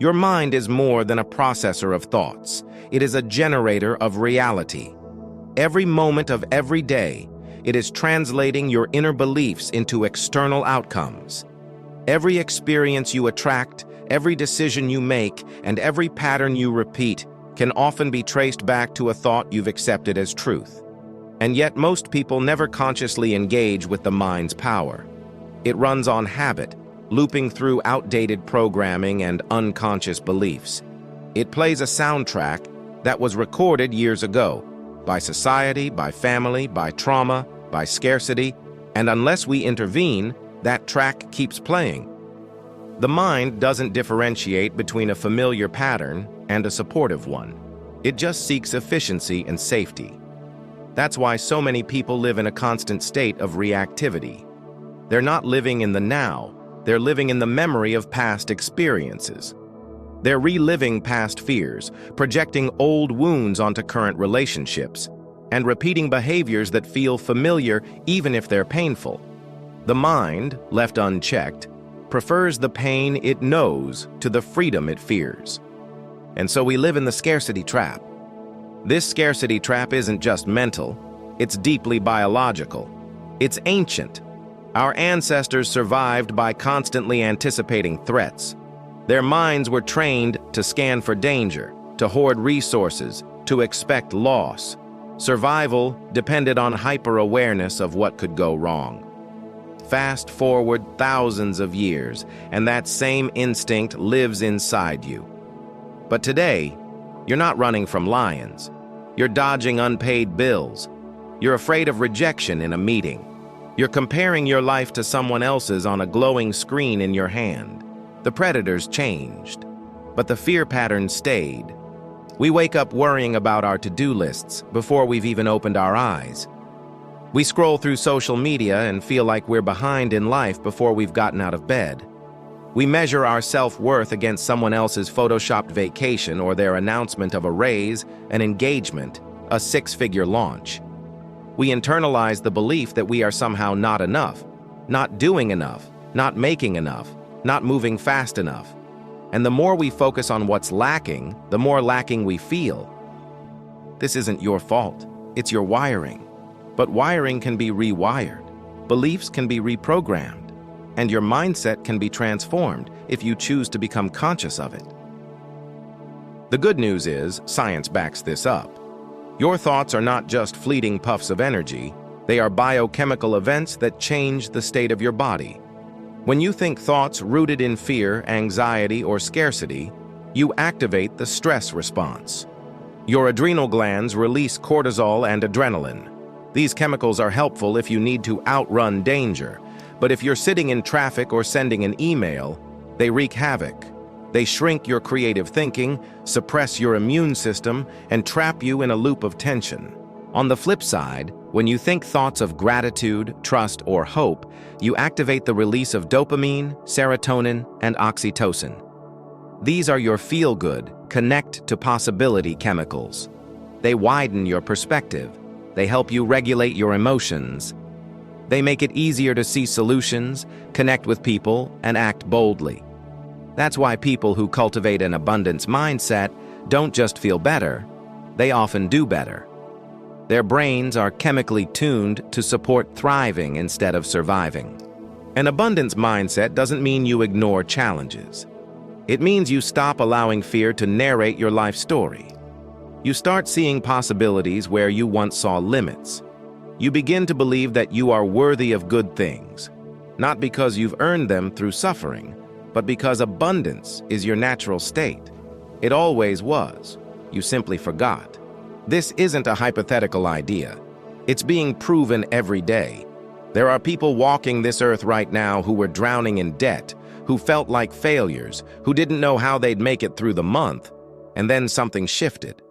Your mind is more than a processor of thoughts. It is a generator of reality. Every moment of every day, it is translating your inner beliefs into external outcomes. Every experience you attract, every decision you make, and every pattern you repeat can often be traced back to a thought you've accepted as truth. And yet most people never consciously engage with the mind's power. It runs on habit, looping through outdated programming and unconscious beliefs. It plays a soundtrack that was recorded years ago by society, by family, by trauma, by scarcity, and unless we intervene, that track keeps playing. The mind doesn't differentiate between a familiar pattern and a supportive one. It just seeks efficiency and safety. That's why so many people live in a constant state of reactivity. They're not living in the now, they're living in the memory of past experiences. They're reliving past fears, projecting old wounds onto current relationships, and repeating behaviors that feel familiar even if they're painful. The mind, left unchecked, prefers the pain it knows to the freedom it fears. And so we live in the scarcity trap. This scarcity trap isn't just mental, it's deeply biological. It's ancient. Our ancestors survived by constantly anticipating threats. Their minds were trained to scan for danger, to hoard resources, to expect loss. Survival depended on hyper-awareness of what could go wrong. Fast forward thousands of years, and that same instinct lives inside you. But today, you're not running from lions. You're dodging unpaid bills. You're afraid of rejection in a meeting. You're comparing your life to someone else's on a glowing screen in your hand. The predators changed, but the fear pattern stayed. We wake up worrying about our to-do lists before we've even opened our eyes. We scroll through social media and feel like we're behind in life before we've gotten out of bed. We measure our self-worth against someone else's photoshopped vacation or their announcement of a raise, an engagement, a six-figure launch. We internalize the belief that we are somehow not enough, not doing enough, not making enough, not moving fast enough. And the more we focus on what's lacking, the more lacking we feel. This isn't your fault, it's your wiring. But wiring can be rewired, beliefs can be reprogrammed, and your mindset can be transformed if you choose to become conscious of it. The good news is, science backs this up. Your thoughts are not just fleeting puffs of energy, they are biochemical events that change the state of your body. When you think thoughts rooted in fear, anxiety, or scarcity, you activate the stress response. Your adrenal glands release cortisol and adrenaline. These chemicals are helpful if you need to outrun danger, but if you're sitting in traffic or sending an email, they wreak havoc. They shrink your creative thinking, suppress your immune system, and trap you in a loop of tension. On the flip side, when you think thoughts of gratitude, trust, or hope, you activate the release of dopamine, serotonin, and oxytocin. These are your feel-good, connect to possibility chemicals. They widen your perspective. They help you regulate your emotions. They make it easier to see solutions, connect with people, and act boldly. That's why people who cultivate an abundance mindset don't just feel better, they often do better. Their brains are chemically tuned to support thriving instead of surviving. An abundance mindset doesn't mean you ignore challenges. It means you stop allowing fear to narrate your life story. You start seeing possibilities where you once saw limits. You begin to believe that you are worthy of good things, not because you've earned them through suffering, but because abundance is your natural state. It always was. You simply forgot. This isn't a hypothetical idea. It's being proven every day. There are people walking this earth right now who were drowning in debt, who felt like failures, who didn't know how they'd make it through the month, and then something shifted.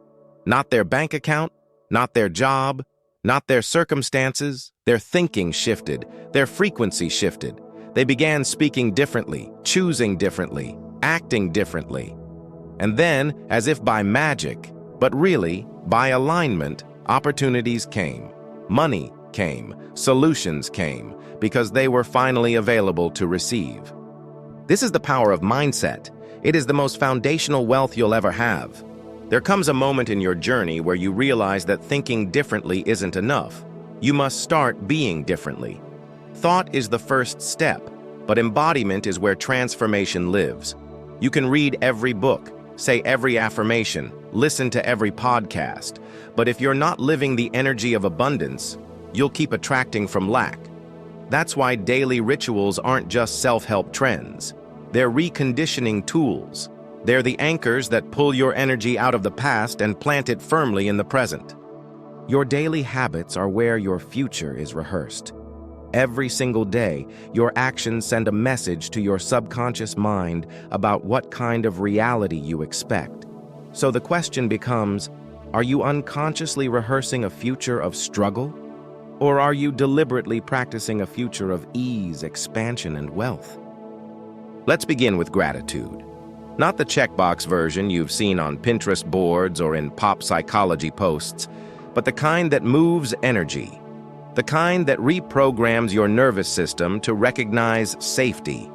Not their bank account, not their job, not their circumstances. Their thinking shifted, their frequency shifted. They began speaking differently, choosing differently, acting differently. And then, as if by magic, but really, by alignment, opportunities came. Money came. Solutions came, because they were finally available to receive. This is the power of mindset. It is the most foundational wealth you'll ever have. There comes a moment in your journey where you realize that thinking differently isn't enough. You must start being differently. Thought is the first step, but embodiment is where transformation lives. You can read every book, say every affirmation, listen to every podcast, but if you're not living the energy of abundance, you'll keep attracting from lack. That's why daily rituals aren't just self-help trends. They're reconditioning tools. They're the anchors that pull your energy out of the past and plant it firmly in the present. Your daily habits are where your future is rehearsed. Every single day, your actions send a message to your subconscious mind about what kind of reality you expect. So the question becomes, are you unconsciously rehearsing a future of struggle? Or are you deliberately practicing a future of ease, expansion, and wealth? Let's begin with gratitude. Not the checkbox version you've seen on Pinterest boards or in pop psychology posts, but the kind that moves energy. The kind that reprograms your nervous system to recognize safety.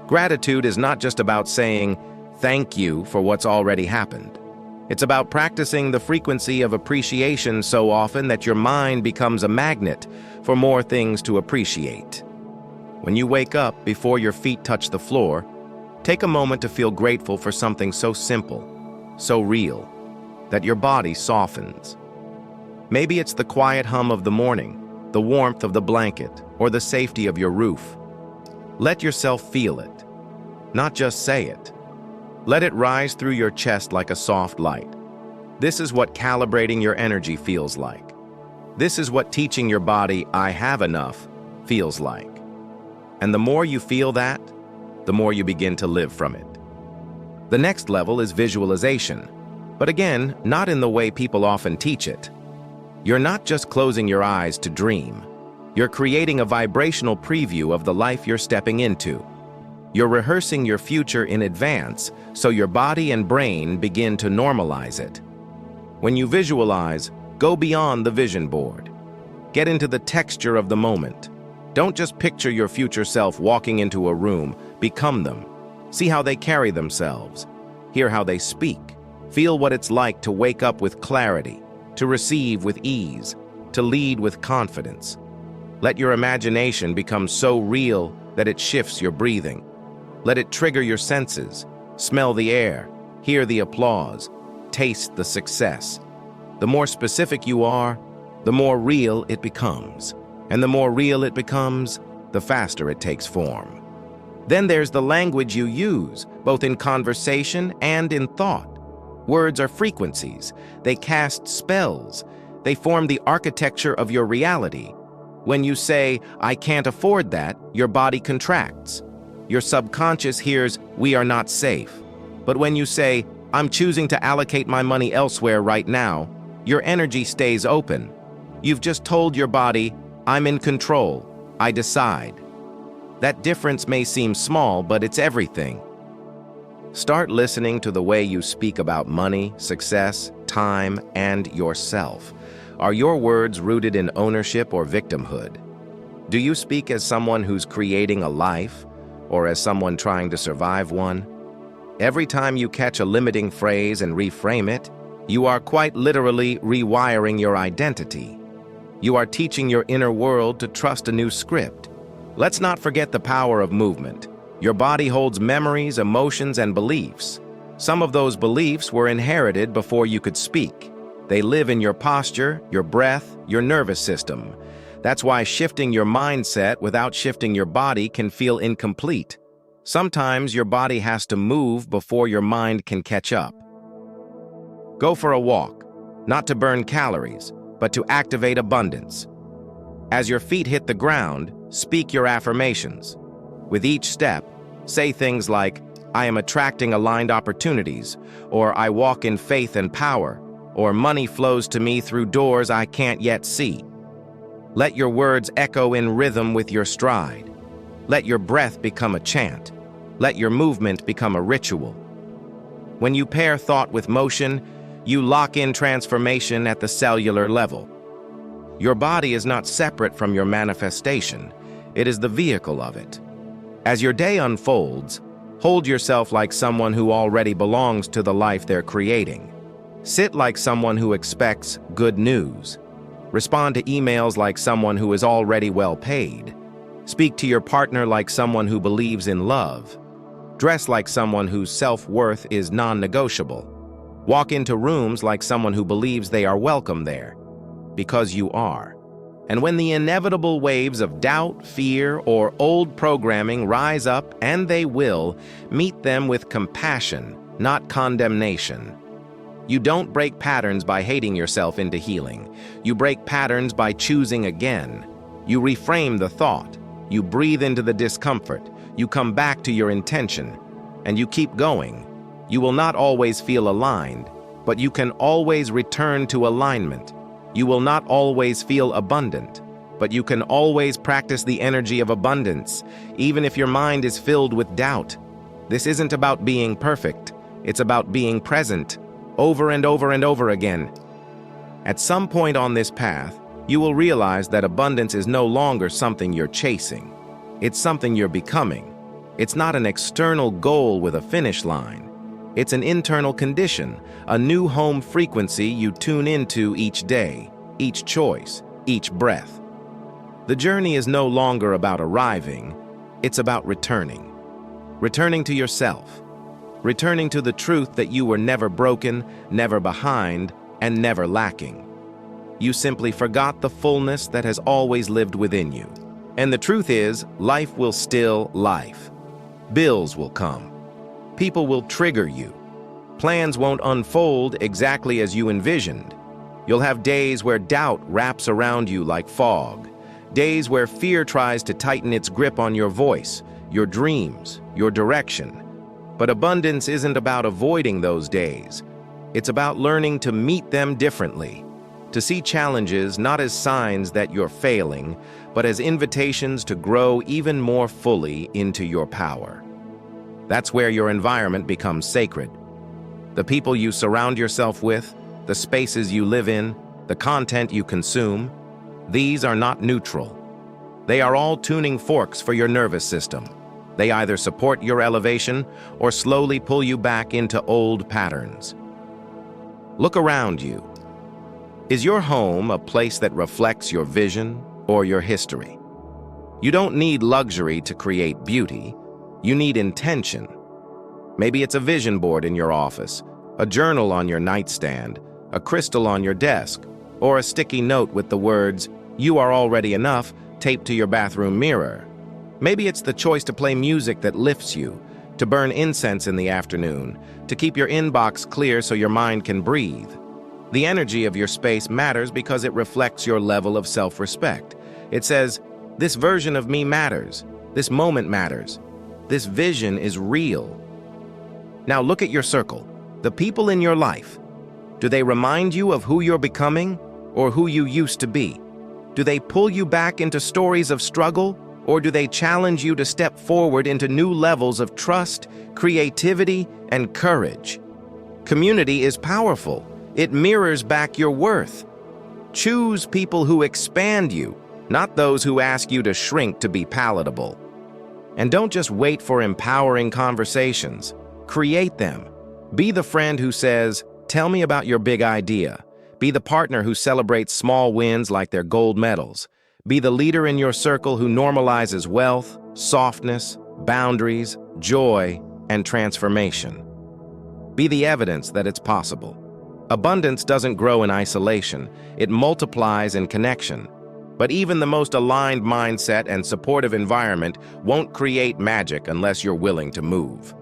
Gratitude is not just about saying thank you for what's already happened. It's about practicing the frequency of appreciation so often that your mind becomes a magnet for more things to appreciate. When you wake up before your feet touch the floor, take a moment to feel grateful for something so simple, so real, that your body softens. Maybe it's the quiet hum of the morning, the warmth of the blanket, or the safety of your roof. Let yourself feel it, not just say it. Let it rise through your chest like a soft light. This is what calibrating your energy feels like. This is what teaching your body, I have enough, feels like. And the more you feel that, the more you begin to live from it. The next level is visualization, but again, not in the way people often teach it. You're not just closing your eyes to dream. You're creating a vibrational preview of the life you're stepping into. You're rehearsing your future in advance, so your body and brain begin to normalize it. When you visualize, go beyond the vision board. Get into the texture of the moment. Don't just picture your future self walking into a room, become them. See how they carry themselves. Hear how they speak. Feel what it's like to wake up with clarity, to receive with ease, to lead with confidence. Let your imagination become so real that it shifts your breathing. Let it trigger your senses. Smell the air, hear the applause, taste the success. The more specific you are, the more real it becomes. And the more real it becomes, the faster it takes form. Then there's the language you use, both in conversation and in thought. Words are frequencies. They cast spells. They form the architecture of your reality. When you say, I can't afford that, your body contracts. Your subconscious hears, we are not safe. But when you say, I'm choosing to allocate my money elsewhere right now, your energy stays open. You've just told your body, I'm in control. I decide. That difference may seem small, but it's everything. Start listening to the way you speak about money, success, time, and yourself. Are your words rooted in ownership or victimhood? Do you speak as someone who's creating a life, or as someone trying to survive one? Every time you catch a limiting phrase and reframe it, you are quite literally rewiring your identity. You are teaching your inner world to trust a new script. Let's not forget the power of movement. Your body holds memories, emotions, and beliefs. Some of those beliefs were inherited before you could speak. They live in your posture, your breath, your nervous system. That's why shifting your mindset without shifting your body can feel incomplete. Sometimes your body has to move before your mind can catch up. Go for a walk, not to burn calories, but to activate abundance. As your feet hit the ground, speak your affirmations. With each step, say things like, I am attracting aligned opportunities, or I walk in faith and power, or money flows to me through doors I can't yet see. Let your words echo in rhythm with your stride. Let your breath become a chant. Let your movement become a ritual. When you pair thought with motion, you lock in transformation at the cellular level. Your body is not separate from your manifestation. It is the vehicle of it. As your day unfolds, Hold yourself like someone who already belongs to the life they're creating. Sit like someone who expects good news. Respond to emails like someone who is already well paid. Speak to your partner like someone who believes in love. Dress like someone whose self-worth is non-negotiable. Walk into rooms like someone who believes they are welcome there, because you are. And when the inevitable waves of doubt, fear, or old programming rise up, and they will, meet them with compassion, not condemnation. You don't break patterns by hating yourself into healing. You break patterns by choosing again. You reframe the thought. You breathe into the discomfort. You come back to your intention. And you keep going. You will not always feel aligned, but you can always return to alignment. You will not always feel abundant, but you can always practice the energy of abundance, even if your mind is filled with doubt. This isn't about being perfect. It's about being present, over and over and over again. At some point on this path, you will realize that abundance is no longer something you're chasing. It's something you're becoming. It's not an external goal with a finish line. It's an internal condition, a new home frequency you tune into each day, each choice, each breath. The journey is no longer about arriving, it's about returning. Returning to yourself. Returning to the truth that you were never broken, never behind, and never lacking. You simply forgot the fullness that has always lived within you. And the truth is, life will still life. Bills will come. People will trigger you. Plans won't unfold exactly as you envisioned. You'll have days where doubt wraps around you like fog. Days where fear tries to tighten its grip on your voice, your dreams, your direction. But abundance isn't about avoiding those days. It's about learning to meet them differently. To see challenges not as signs that you're failing, but as invitations to grow even more fully into your power. That's where your environment becomes sacred. The people you surround yourself with, the spaces you live in, the content you consume, these are not neutral. They are all tuning forks for your nervous system. They either support your elevation or slowly pull you back into old patterns. Look around you. Is your home a place that reflects your vision or your history? You don't need luxury to create beauty. You need intention. Maybe it's a vision board in your office, a journal on your nightstand, a crystal on your desk, or a sticky note with the words, "You are already enough," taped to your bathroom mirror. Maybe it's the choice to play music that lifts you, to burn incense in the afternoon, to keep your inbox clear so your mind can breathe. The energy of your space matters because it reflects your level of self-respect. It says, "This version of me matters. This moment matters. This vision is real." Now look at your circle, the people in your life. Do they remind you of who you're becoming or who you used to be? Do they pull you back into stories of struggle, or do they challenge you to step forward into new levels of trust, creativity, and courage? Community is powerful. It mirrors back your worth. Choose people who expand you, not those who ask you to shrink to be palatable. And don't just wait for empowering conversations. Create them. Be the friend who says, "Tell me about your big idea." Be the partner who celebrates small wins like they're gold medals. Be the leader in your circle who normalizes wealth, softness, boundaries, joy, and transformation. Be the evidence that it's possible. Abundance doesn't grow in isolation. It multiplies in connection. But even the most aligned mindset and supportive environment won't create magic unless you're willing to move.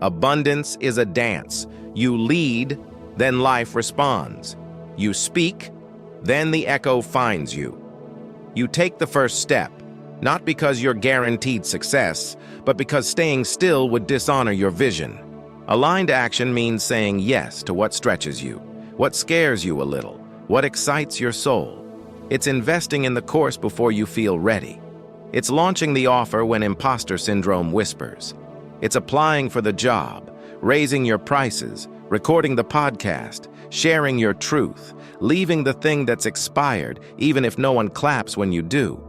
Abundance is a dance. You lead, then life responds. You speak, then the echo finds you. You take the first step, not because you're guaranteed success, but because staying still would dishonor your vision. Aligned action means saying yes to what stretches you, what scares you a little, what excites your soul. It's investing in the course before you feel ready. It's launching the offer when imposter syndrome whispers. It's applying for the job, raising your prices, recording the podcast, sharing your truth, leaving the thing that's expired, even if no one claps when you do.